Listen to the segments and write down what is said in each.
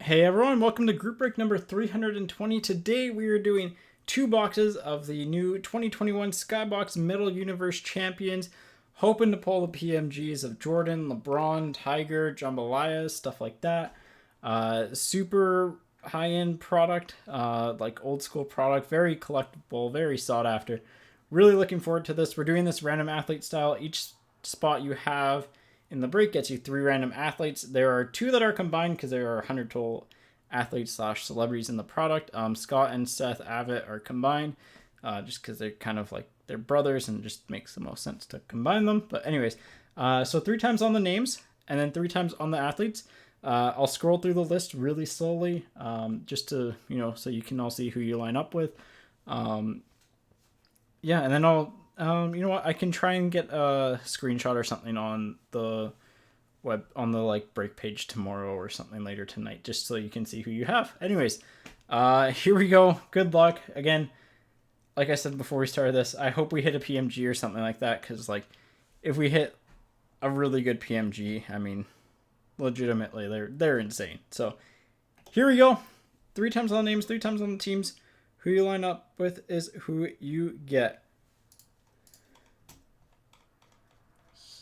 Hey everyone, welcome to group break number 320. Today we are doing 2 boxes of the new 2021 SkyBox Metal Universe Champions. Hoping to pull the PMGs of Jordan, LeBron, Tiger, Jambalaya, stuff like that. Super high-end product, like old school product, very collectible, very sought after. Really looking forward to this. We're doing this random athlete style. Each spot you have in the break gets you 3 random athletes. There are 2 that are combined because there are 100 total athletes slash celebrities in the product. Scott and Seth Abbott are combined just because they're kind of like they're brothers and it just makes the most sense to combine them. But anyways, so 3 times on the names and then 3 times on the athletes. I'll scroll through the list really slowly just to, so you can all see who you line up with. Yeah, and then I'll you know what? I can try and get a screenshot or something on the web on the break page tomorrow or something later tonight, just so you can see who you have. Anyways, here we go. Good luck again. Like I said before we started this, I hope we hit a PMG or something like that, because if we hit a really good PMG, I mean, legitimately they're insane. So here we go. 3 times on the names, 3 times on the teams. Who you line up with is who you get.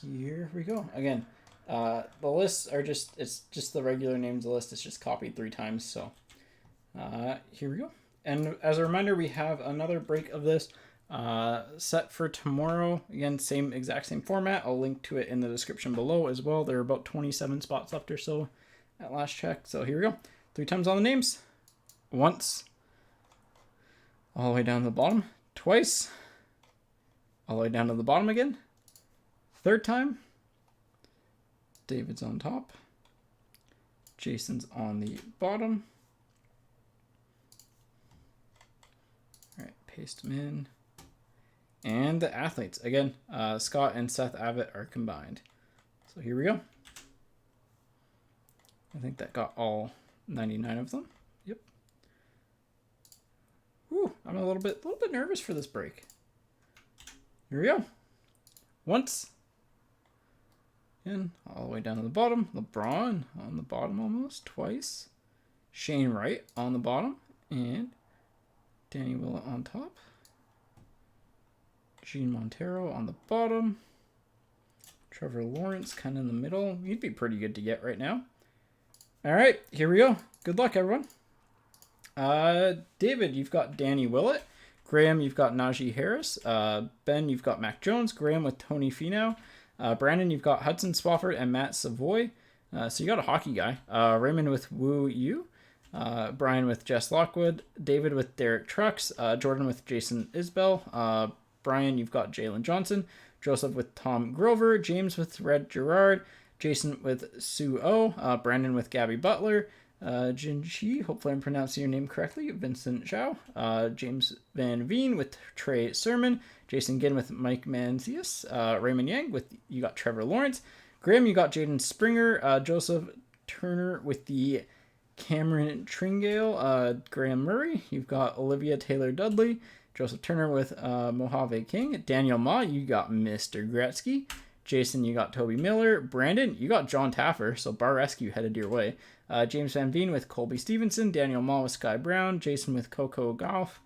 Here we go. Again, the lists are it's just the regular names of the list. It's just copied 3 times. So here we go. And as a reminder, we have another break of this set for tomorrow. Again, exact same format. I'll link to it in the description below as well. There are about 27 spots left or so at last check. So here we go. 3 times on the names. Once. All the way down to the bottom. Twice. All the way down to the bottom again. 3rd time. David's on top. Jason's on the bottom. All right, paste them in. And the athletes. Again, Scott and Seth Abbott are combined. So here we go. I think that got all 99 of them. Yep. Ooh, I'm a little bit nervous for this break. Here we go. Once. And all the way down to the bottom. LeBron on the bottom almost. Twice. Shane Wright on the bottom. And Danny Willett on top. Gene Montero on the bottom. Trevor Lawrence kind of in the middle. He'd be pretty good to get right now. All right, here we go. Good luck, everyone. David, you've got Danny Willett. Graham, you've got Najee Harris. Ben, you've got Mac Jones. Graham with Tony Finau. Brandon, you've got Hudson Swafford and Matt Savoy. So you got a hockey guy. Raymond with Woo Yu. Brian with Jess Lockwood. David with Derek Trucks. Jordan with Jason Isbell. Brian, you've got Jalen Johnson. Joseph with Tom Grover. James with Red Gerard. Jason with Sue O. Brandon with Gabby Butler. Jinchi, hopefully I'm pronouncing your name correctly. Vincent Zhao. James Van Veen with Trey Sermon. Jason Ginn with Mike Manzius. Raymond Yang with you got Trevor Lawrence. Graham, you got Jaden Springer. Joseph Turner with the Cameron Tringale. Graham Murray, you've got Olivia Taylor Dudley. Joseph Turner with Mojave King. Daniel Ma, you got Mr. Gretzky. Jason, you got Toby Miller. Brandon, you got John Taffer, so Bar Rescue headed your way. James Van Veen with Colby Stevenson. Daniel Ma with Sky Brown. Jason with Coco Golf.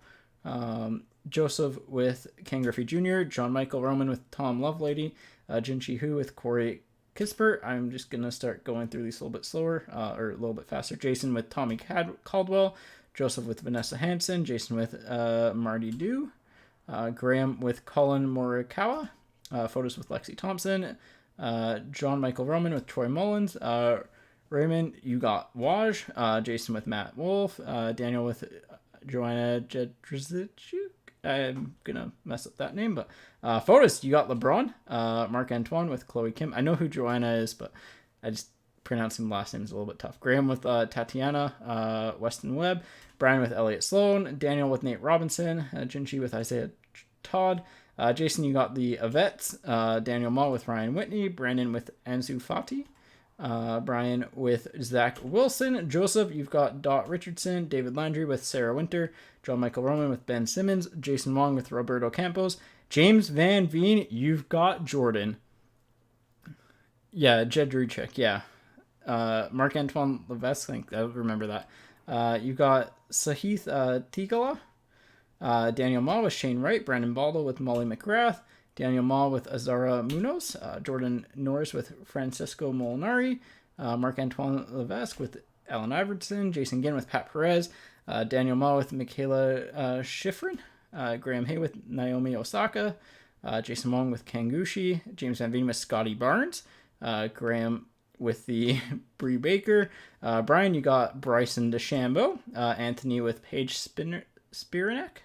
Joseph with Ken Griffey Jr. John Michael Roman with Tom Lovelady. Jin Chi Hu with Corey Kispert. I'm just going to start going through these a little bit slower, or a little bit faster. Jason with Tommy Caldwell. Joseph with Vanessa Hansen. Jason with Marty Dew. Graham with Colin Morikawa. Photos with Lexi Thompson. John Michael Roman with Troy Mullins. Raymond, you got Waj. Jason with Matt Wolf. Daniel with Joanna Jedrzejczyk. I'm going to mess up that name, but photos, you got LeBron. Marc Antoine with Chloe Kim. I know who Joanna is, but I just pronouncing the last name is a little bit tough. Graham with Tatiana Weston Webb. Brian with Elliot Sloan. Daniel with Nate Robinson. Jinchi with Isaiah Todd. Jason, you got the Avets. Daniel Ma with Ryan Whitney. Brandon with Ansu Fati. Brian with Zach Wilson. Joseph, you've got Dot Richardson. David Landry with Sarah Winter. John Michael Roman with Ben Simmons. Jason Wong with Roberto Campos. James Van Veen, you've got Jordan. Yeah, Jedrzejczyk, yeah. Marc-Antoine Levesque, I think I remember that. You got Sahith Tigala, Daniel Ma with Shane Wright, Brandon Baldo with Molly McGrath, Daniel Ma with Azara Munoz, Jordan Norris with Francisco Molinari, Marc-Antoine Levesque with Alan Iverson, Jason Ginn with Pat Perez, Daniel Ma with Michaela Schifrin, Graham Hay with Naomi Osaka, Jason Wong with Kangushi, James Van Veen with Scotty Barnes, Graham with the Bree Baker, Brian, you got Bryson DeChambeau, Anthony with Paige Spiranek,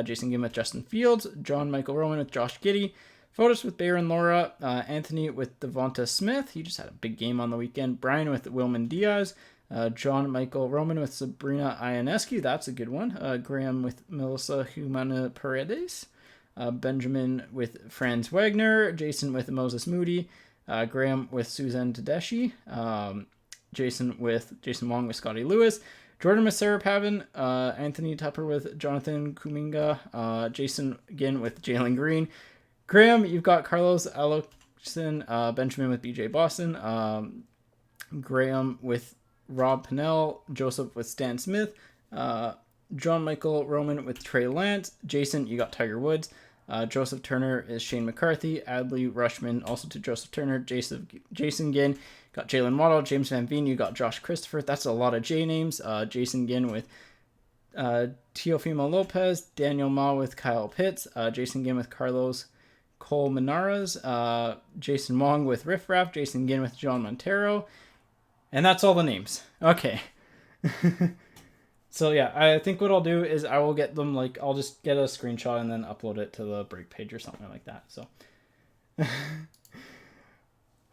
Jason Ginn with Justin Fields, John Michael Roman with Josh Giddey, Fotis with Baron Laura, Anthony with Devonta Smith, he just had a big game on the weekend, Brian with Wilman Diaz, John Michael Roman with Sabrina Ionescu, that's a good one, Graham with Melissa Humana Paredes, Benjamin with Franz Wagner, Jason with Moses Moody, Graham with Suzanne Tedeschi, Jason Wong with Scotty Lewis, Jordan with Sarah Pavin, Anthony Tupper with Jonathan Kuminga, Jason again with Jalen Green, Graham, you've got Carlos Aloxson, Benjamin with BJ Boston, Graham with Rob Pinnell, Joseph with Stan Smith, John Michael Roman with Trey Lance, Jason, you got Tiger Woods, Joseph Turner is Shane McCarthy, Adley Rushman also to Joseph Turner, Jason Ginn, got Jalen Waddle, James Van Veen, you got Josh Christopher, that's a lot of J names, Jason Ginn with Teofimo Lopez, Daniel Ma with Kyle Pitts, Jason Ginn with Carlos Cole Menares, Jason Wong with Riff Raff, Jason Ginn with John Montero, and that's all the names. Okay. So yeah, I think what I'll do is I will get them, like, I'll just get a screenshot and then upload it to the break page or something like that. So,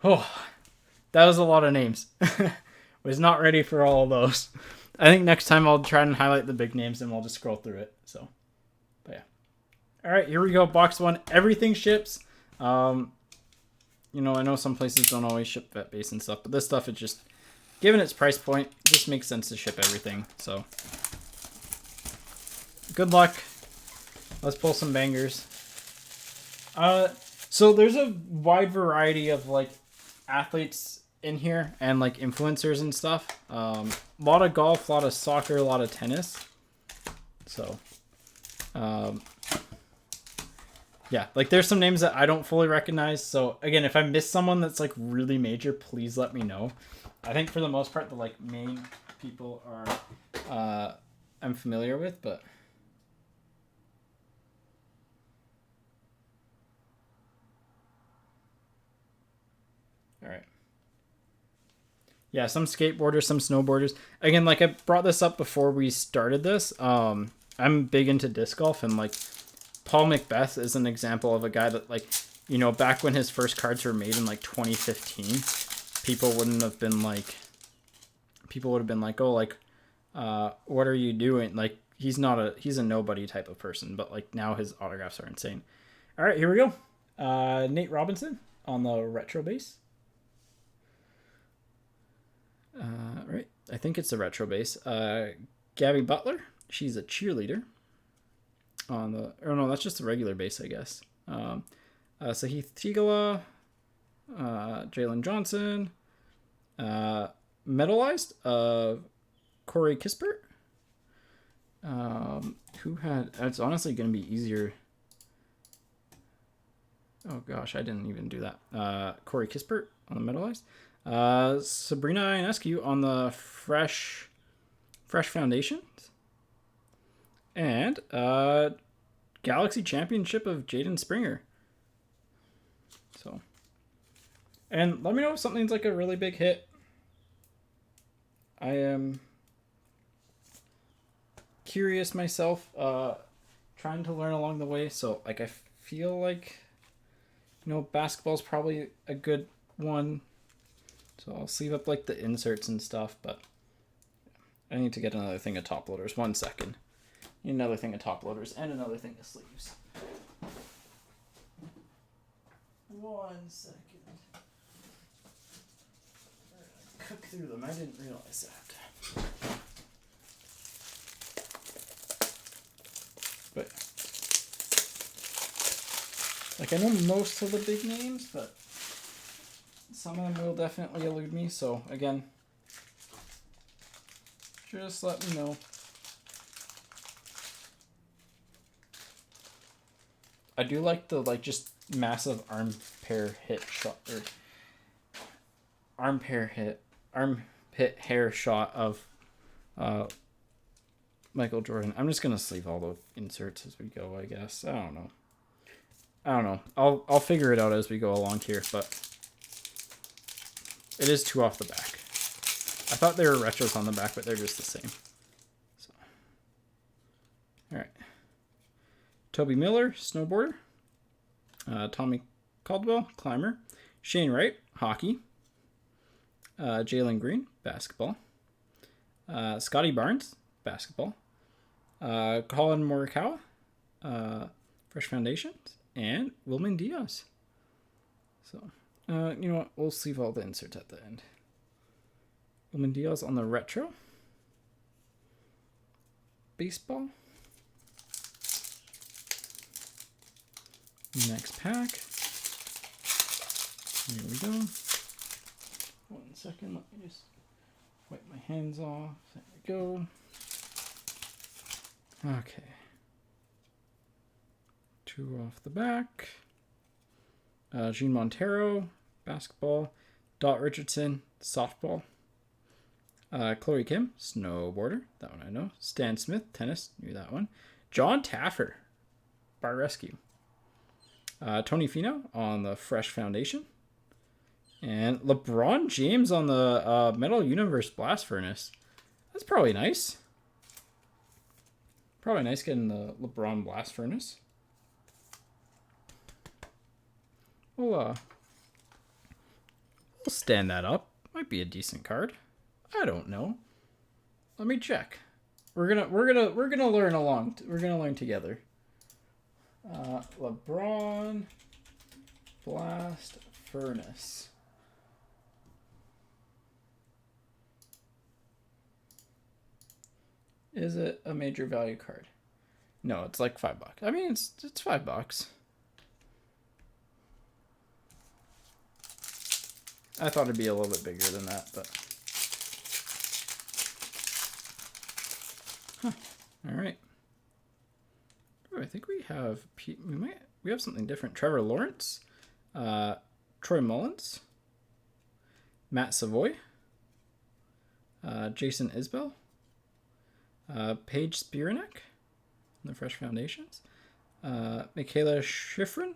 oh, that was a lot of names. Was not ready for all of those. I think next time I'll try and highlight the big names and we'll just scroll through it. So, but yeah. All right, here we go. Box 1. Everything ships. You know, I know some places don't always ship vet base and stuff, but this stuff is just, given its price point, it just makes sense to ship everything. So, good luck. Let's pull some bangers. So there's a wide variety of, like, athletes in here and, like, influencers and stuff. A lot of golf, a lot of soccer, a lot of tennis. So, yeah, like, there's some names that I don't fully recognize. So, again, if I miss someone that's, like, really major, please let me know. I think for the most part, the, like, main people are, I'm familiar with, but. All right. Yeah, some skateboarders, some snowboarders. Again, like, I brought this up before we started this. I'm big into disc golf, and, like, Paul Macbeth is an example of a guy that, like, you know, back when his first cards were made in, like, 2015, people would have been like, oh, like, what are you doing? Like, he's a nobody type of person, but, like, now his autographs are insane. All right, here we go. Nate Robinson on the retro base. Right, I think it's the retro base. Gabby Butler, she's a cheerleader. On the, or no, that's just the regular base, I guess. Sahith Tigala, Jalen Johnson, medalized, Corey Kispert. Who had? It's honestly going to be easier. Oh gosh, I didn't even do that. Corey Kispert on the medalized. Sabrina Ionescu on the fresh foundations. And Galaxy Championship of Jaden Springer. So, and let me know if something's like a really big hit. I am curious myself, trying to learn along the way. So, like, I feel like, you know, basketball's probably a good one. So I'll sleeve up, like, the inserts and stuff, but I need to get another thing of top loaders. 1 second. Need another thing of top loaders and another thing of sleeves. 1 second. Cook through them. I didn't realize that. But, like, I know most of the big names, but some of them will definitely elude me. So again, just let me know. I do like the just massive armpit hair shot of Michael Jordan. I'm just gonna sleeve all the inserts as we go, I guess. I don't know. I'll figure it out as we go along here, but it is 2 off the back. I thought there were retros on the back, but they're just the same. So, all right. Toby Miller, snowboarder. Tommy Caldwell, climber. Shane Wright, hockey. Jalen Green, basketball. Scotty Barnes, basketball. Colin Morikawa, Fresh Foundations. And Wilman Diaz. So, you know what? We'll leave all the inserts at the end. Wilman Diaz on the retro. Baseball. Next pack. Here we go. 1 second. Let me just wipe my hands off. There we go. Okay. 2 off the back. Gene Montero, basketball. Dot Richardson, softball. Chloe Kim, snowboarder. That one I know. Stan Smith, tennis. Knew that one. John Taffer, bar rescue. Tony Fino on the Fresh Foundation. And LeBron James on the Metal Universe Blast Furnace. That's probably nice. Probably nice getting the LeBron Blast Furnace. We'll stand that up. Might be a decent card. I don't know. Let me check. We're gonna learn along. We're gonna learn together. LeBron Blast Furnace. Is it a major value card? No, it's like $5. I mean, it's $5. I thought it'd be a little bit bigger than that, but all right. Oh, I think we have something different. Trevor Lawrence, Troy Mullins, Matt Savoy, Jason Isbell, Paige Spiranek on the Fresh Foundations, Michaela Schifrin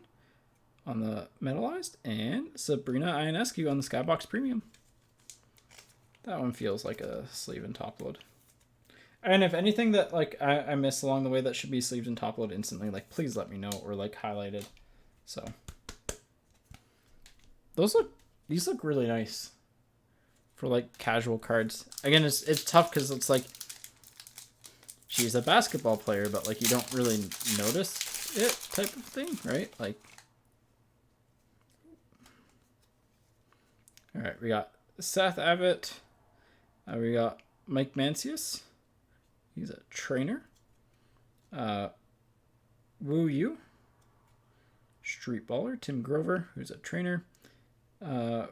on the Metalized, and Sabrina Ionescu on the SkyBox Premium. That one feels like a sleeve and top load. And if anything that I missed along the way that should be sleeved and top load instantly, please let me know, or highlighted. So these look really nice for casual cards. Again, it's tough because it's she's a basketball player, but you don't really notice it type of thing, right? All right, we got Seth Abbott. We got Mike Mancius. He's a trainer. Woo Yu. Street Baller. Tim Grover, who's a trainer.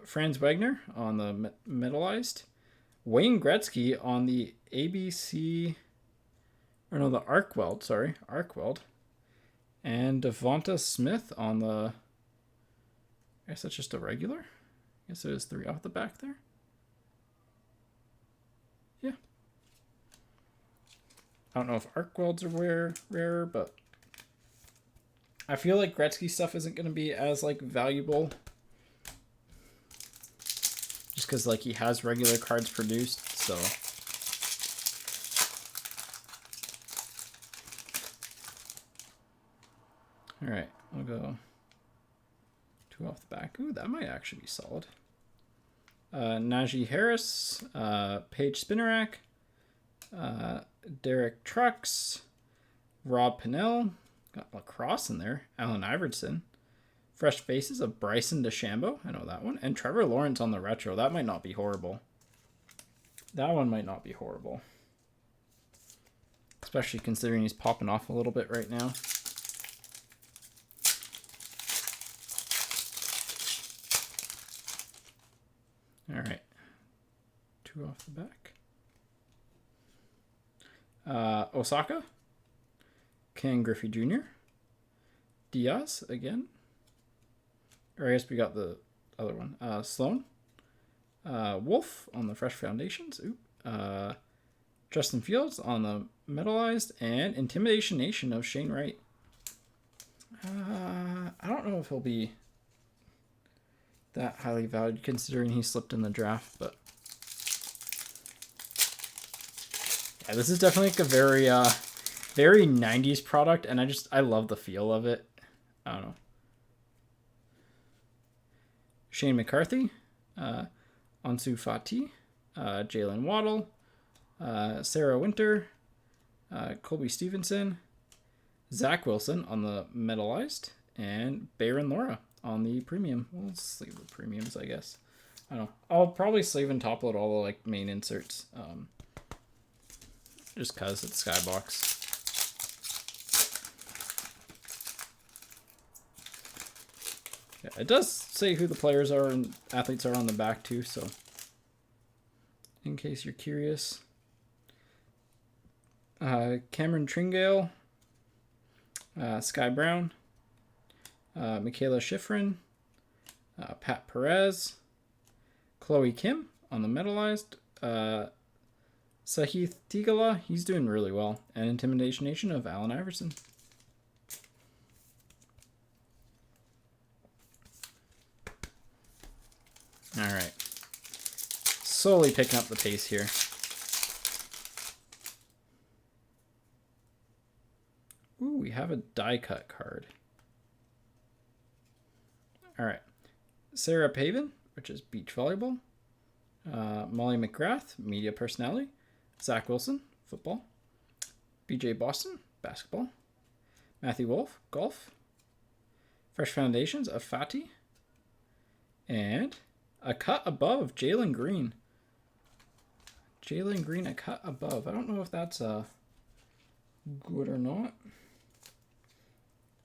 Franz Wagner on the Metalized. Wayne Gretzky on the ABC... Or no, the Arc Weld, sorry. Arc Weld. And Devonta Smith on the... I guess that's just a regular. I guess there's 3 off the back there. Yeah. I don't know if Arc Welds are rare, but I feel like Gretzky stuff isn't going to be as valuable. Just because he has regular cards produced, so... All right, I'll go 2 off the back. Ooh, that might actually be solid. Najee Harris, Paige Spinarak, Derek Trucks, Rob Pennell, got lacrosse in there, Allen Iverson, Fresh Faces of Bryson DeChambeau, I know that one, and Trevor Lawrence on the retro. That might not be horrible. That one might not be horrible. Especially considering he's popping off a little bit right now. 2 off the back. Osaka. Ken Griffey Jr. Diaz again. Or I guess we got the other one. Sloan. Wolf on the Fresh Foundations. Justin Fields on the Metalized. And Intimidation Nation of Shane Wright. I don't know if he'll be that highly valued considering he slipped in the draft, but yeah, this is definitely like a very 90s product, and I love the feel of it. I don't know. Shane McCarthy, Ansu Fati, Jalen Waddle, Sarah Winter, Colby Stevenson, Zach Wilson on the Metalized, and Baron Laura on the premium. We'll sleeve the premiums, I guess. I don't know. I'll probably sleeve and top load all the like main inserts, just cause it's SkyBox. Yeah, it does say who the players are and athletes are on the back too, so in case you're curious. Cameron Tringale, Sky Brown, Michaela Schifrin, Pat Perez, Chloe Kim on the Metalized, Sahith Tigala, he's doing really well, and Intimidation Nation of Allen Iverson. All right, slowly picking up the pace here. Ooh, we have a die cut card. All right, Sarah Paven, which is beach volleyball. Molly McGrath, media personality. Zach Wilson, football. BJ Boston, basketball. Matthew Wolf, golf. Fresh Foundations of Fati. And a cut above, Jalen Green. Jalen Green, a cut above. I don't know if that's good or not.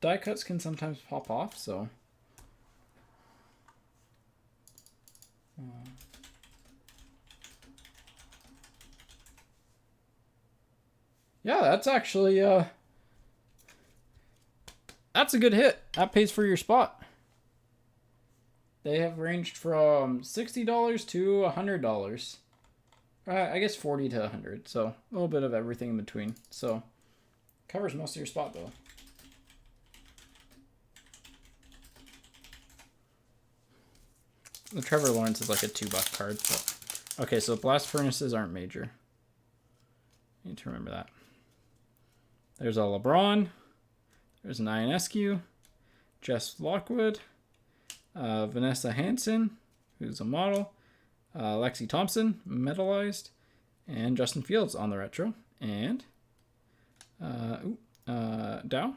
Die cuts can sometimes pop off, so. Yeah, that's actually, that's a good hit. That pays for your spot. They have ranged from $60 to $100. I guess 40 to 100. So a little bit of everything in between. So covers most of your spot though. The Trevor Lawrence is like a $2 card. But okay, so blast furnaces aren't major. You need to remember that. There's a LeBron. There's an Ionescu. Jess Lockwood. Vanessa Hansen, who's a model. Lexi Thompson, metalized. And Justin Fields on the retro. And Dow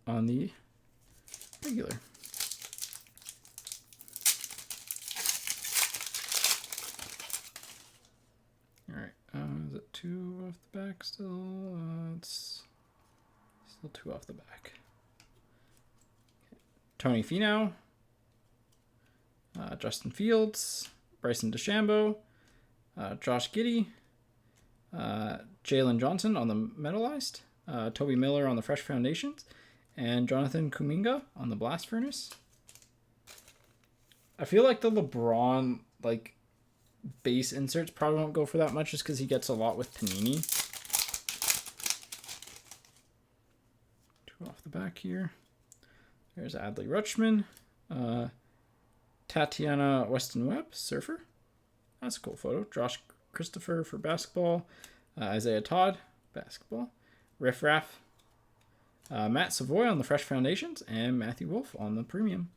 on the regular. Alright, is it 2 off the back still? It's still 2 off the back. Tony Finau. Justin Fields, Bryson DeChambeau, Josh Giddey, Jalen Johnson on the Metalized, Toby Miller on the Fresh Foundations, and Jonathan Kuminga on the Blast Furnace. I feel like the LeBron like base inserts probably won't go for that much just because he gets a lot with Panini. 2 off the back here. There's Adley Rutschman. Tatiana Weston Webb, surfer. That's a cool photo. Josh Christopher for basketball. Isaiah Todd, basketball. Riff Raff. Matt Savoy on the Fresh Foundations. And Matthew Wolf on the premium.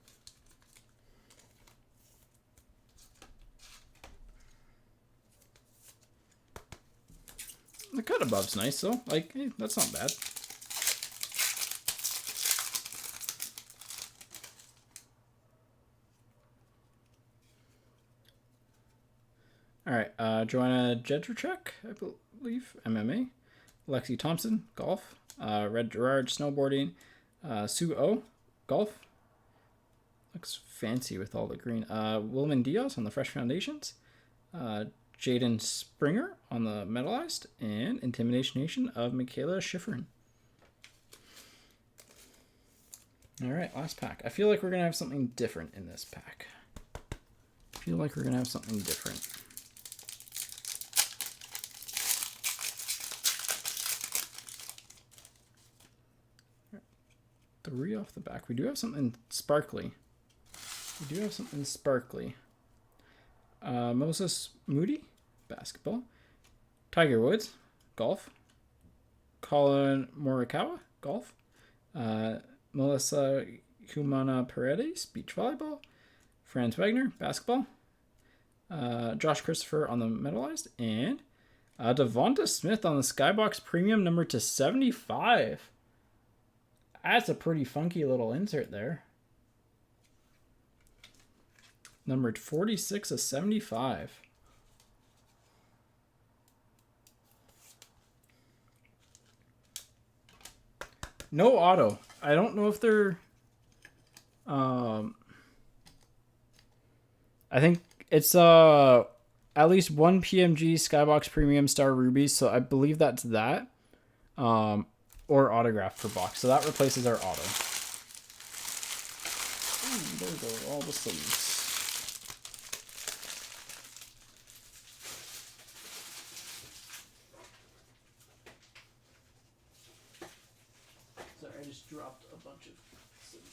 The cut above's nice though. Like, hey, that's not bad. All right, Joanna Jedrzejczyk, I believe, MMA. Lexi Thompson, golf. Red Gerard, snowboarding. Sue O, golf. Looks fancy with all the green. Wilman Diaz on the Fresh Foundations. Jaden Springer on the Metalized, and Intimidation Nation of Michaela Schifrin. All right, last pack. I feel like we're going to have something different in this pack. Three off the back. We do have something sparkly. Moses Moody, basketball. Tiger Woods, golf. Colin Morikawa, golf. Melissa Humana Paredes, beach volleyball. Franz Wagner, basketball. Josh Christopher on the Metalized. And Devonta Smith on the SkyBox Premium number to 75. That's a pretty funky little insert there. Numbered 46 of 75. No auto. I don't know if they're... I think it's at least one PMG SkyBox Premium Star Rubies, so I believe that's that. Or autograph per box. So that replaces our auto. Ooh, there go all the sleeves. Sorry, I just dropped a bunch of sleeves.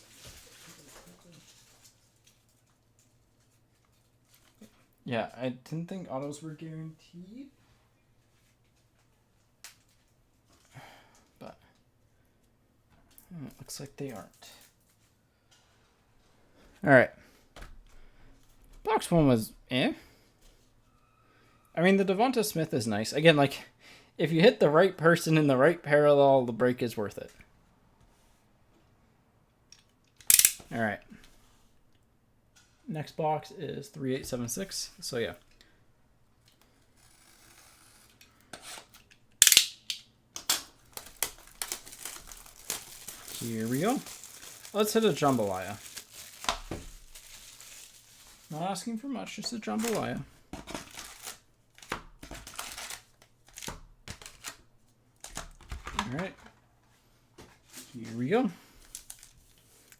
Yeah, I didn't think autos were guaranteed. But it looks like they aren't. Alright. Box one was I mean, the Devonta Smith is nice. Again, like, if you hit the right person in the right parallel, the break is worth it. Alright. Next box is 3876. So, yeah. Here we go. Let's hit a jambalaya. Not asking for much, just a jambalaya. Alright. Here we go.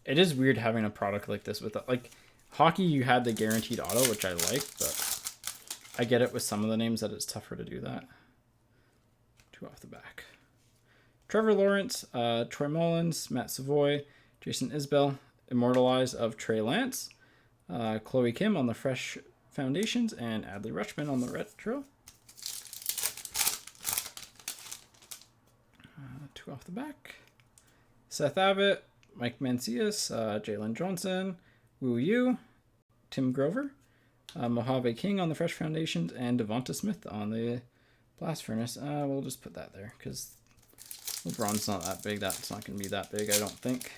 It is weird having a product like this with like hockey. You had the guaranteed auto, which I like, but I get it with some of the names that it's tougher to do that. Two off the back. Trevor Lawrence, Troy Mullins, Matt Savoy, Jason Isbell, Immortalized of Trey Lance, Chloe Kim on the Fresh Foundations, and Adley Rutschman on the Retro. Two off the back. Seth Abbott, Mike Mancias, Jalen Johnson, Wu Yu, Tim Grover, Mojave King on the Fresh Foundations, and Devonta Smith on the Blast Furnace. We'll just put that there because LeBron's not that big. That's not going to be that big, I don't think.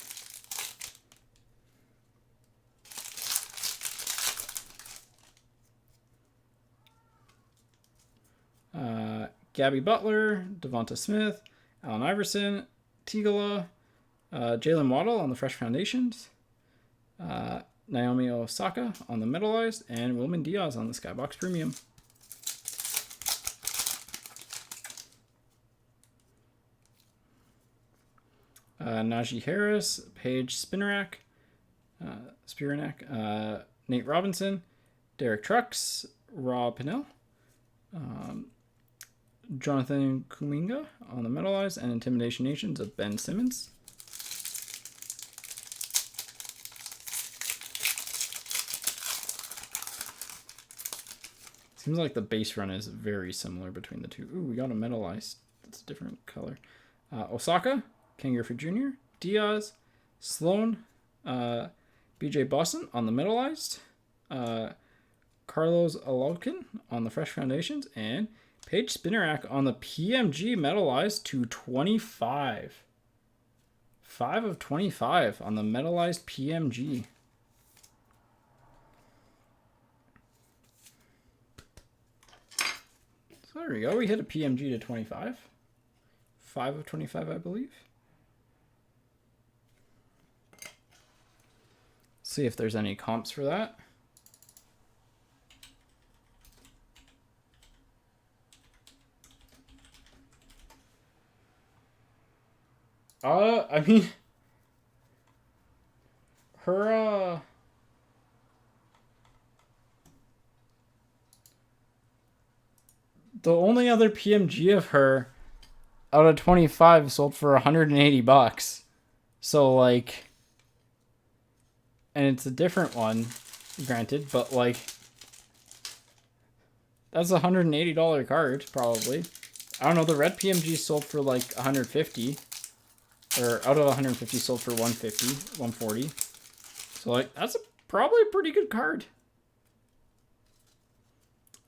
Gabby Butler, Devonta Smith, Allen Iverson, Tigala, Jalen Waddle on the Fresh Foundations, Naomi Osaka on the Metalized, and Wilman Diaz on the SkyBox Premium. Najee Harris, Paige Spinarak, Nate Robinson, Derek Trucks, Rob Pinnell, Jonathan Kuminga on the Metalized, and Intimidation Nations of Ben Simmons. Seems like the base run is very similar between the two. Ooh, we got a Metalized. That's a different color. Osaka, Ken Griffey Jr., Diaz, Sloan, BJ Boston on the Metalized, Carlos Alolkin on the Fresh Foundations, and Paige Spinarak on the PMG Metalized to 25. 5 of 25 on the Metalized PMG. So there we go. We hit a PMG to 25. 5 of 25, I believe. See if there's any comps for that. I mean, her, the only other PMG of her out of 25 sold for 180 bucks. So, like, and it's a different one, granted, but, like, that's a $180 card, probably. I don't know, the red PMG sold for, like, 150. Or out of 150 sold for 150, 140. So, like, that's probably a pretty good card.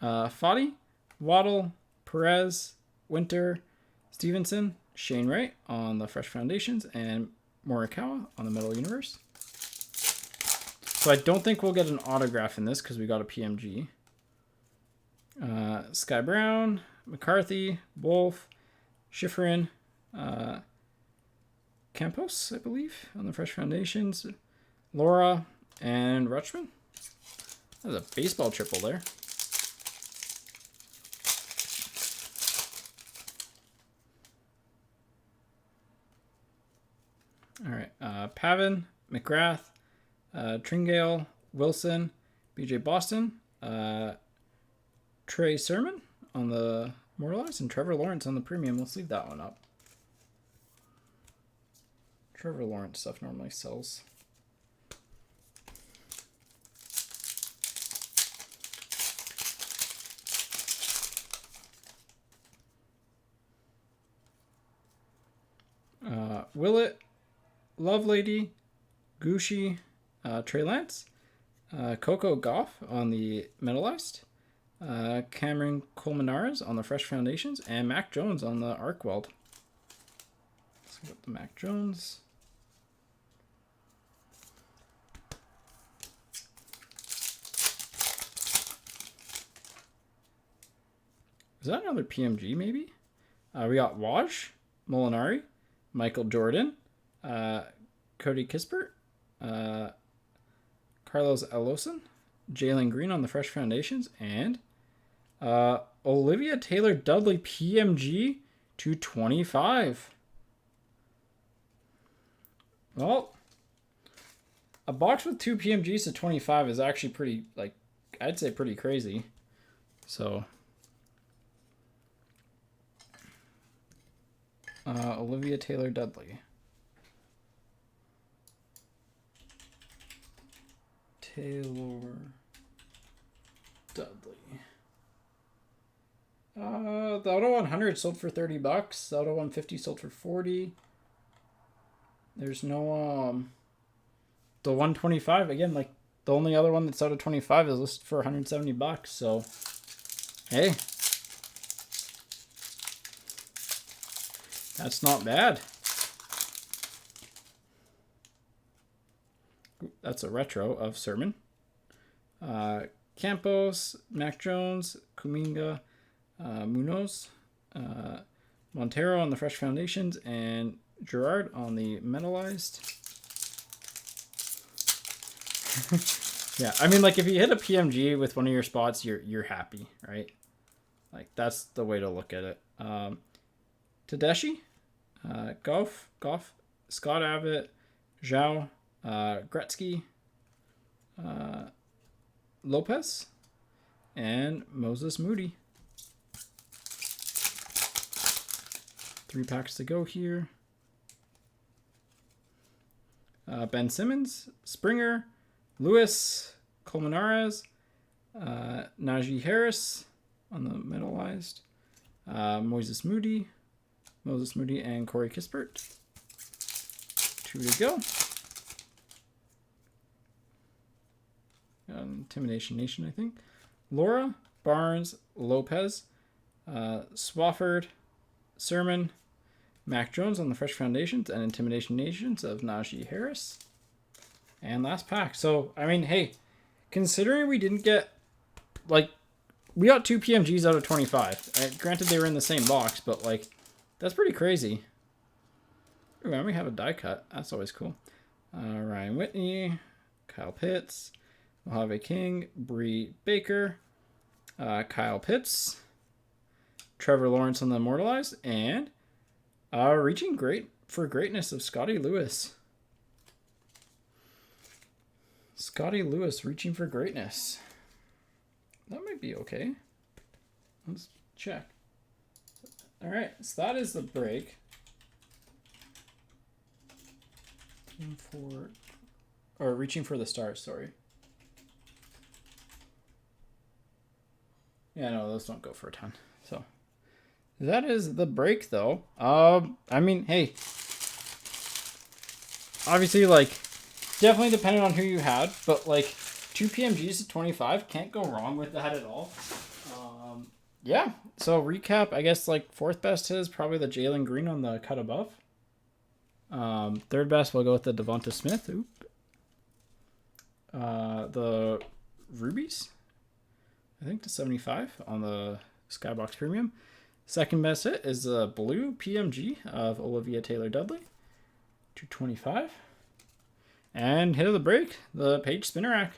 Foddy, Waddle, Perez, Winter, Stevenson, Shane Wright on the Fresh Foundations, and Morikawa on the Metal Universe. So I don't think we'll get an autograph in this because we got a PMG. Sky Brown, McCarthy, Wolf, Schifrin, Campos, I believe, on the Fresh Foundations, Laura, and Rutschman. That's a baseball triple there. All right, Pavin, McGrath, Tringale, Wilson, BJ Boston, Trey Sermon on the Moralized, and Trevor Lawrence on the Premium. Let's leave that one up. Trevor Lawrence stuff normally sells. Willett, Lovelady, Gucci, Trey Lance, Coco Goff on the Metalized, Cameron Colmenares on the Fresh Foundations, and Mac Jones on the Arc Weld. Let's look at the Mac Jones. Is that another PMG maybe? We got Waj, Molinari, Michael Jordan, Cody Kispert, Carlos Alosin, Jalen Green on the Fresh Foundations, and Olivia Taylor-Dudley PMG to 25. Well, a box with 2 PMGs to 25 is actually pretty, like, I'd say pretty crazy. So, Olivia Taylor-Dudley. The Auto 100 sold for 30 bucks. The Auto 150 sold for 40. There's no the 125 again, like the only other one that's out of 25 is listed for 170 bucks. So, hey, that's not bad. That's a retro of Sermon. Campos, Mac Jones, Kuminga, Munoz, Montero on the Fresh Foundations, and Gerard on the Metalized. Yeah, I mean, like, if you hit a PMG with one of your spots, you're happy, right? Like, that's the way to look at it. Tedeschi, Goff, Scott Abbott, Zhao, Gretzky, Lopez, and Moses Moody. 3 packs to go here. Ben Simmons, Springer, Lewis, Colmenares, Najee Harris on the Metalized, Moses Moody, and Corey Kispert. 2 to go. Intimidation Nation, I think. Laura, Barnes, Lopez, Swafford, Sermon, Mac Jones on the Fresh Foundations, and Intimidation Nations of Najee Harris. And last pack. So, I mean, hey, considering we didn't get, like, we got 2 PMGs out of 25. Granted, they were in the same box, but, like, that's pretty crazy. Ooh, and we have a die cut. That's always cool. Ryan Whitney, Kyle Pitts, Mojave King, Bree Baker, Kyle Pitts, Trevor Lawrence on the Immortalized, and Reaching great for greatness of Scotty Lewis. Scotty Lewis reaching for greatness. That might be okay. Let's check. All right, so that is the break. Reaching for the stars, sorry. Yeah, no, those don't go for a ton. So that is the break though. I mean, hey. Obviously, like, definitely depending on who you had, but like 2 PMGs to 25, can't go wrong with that at all. Yeah, so recap, I guess like fourth best is probably the Jalen Green on the cut above. Third best, we'll go with the Devonta Smith. The Rubies, I think to 75 on the SkyBox Premium. Second best hit is the blue PMG of Olivia Taylor-Dudley, 225. And hit of the break, the Paige Spinnerack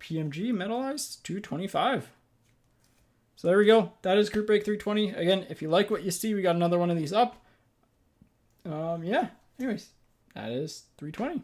PMG metalized, 225. So there we go. That is Group Break 320. Again, if you like what you see, we got another one of these up. Yeah. Anyways, that is 320.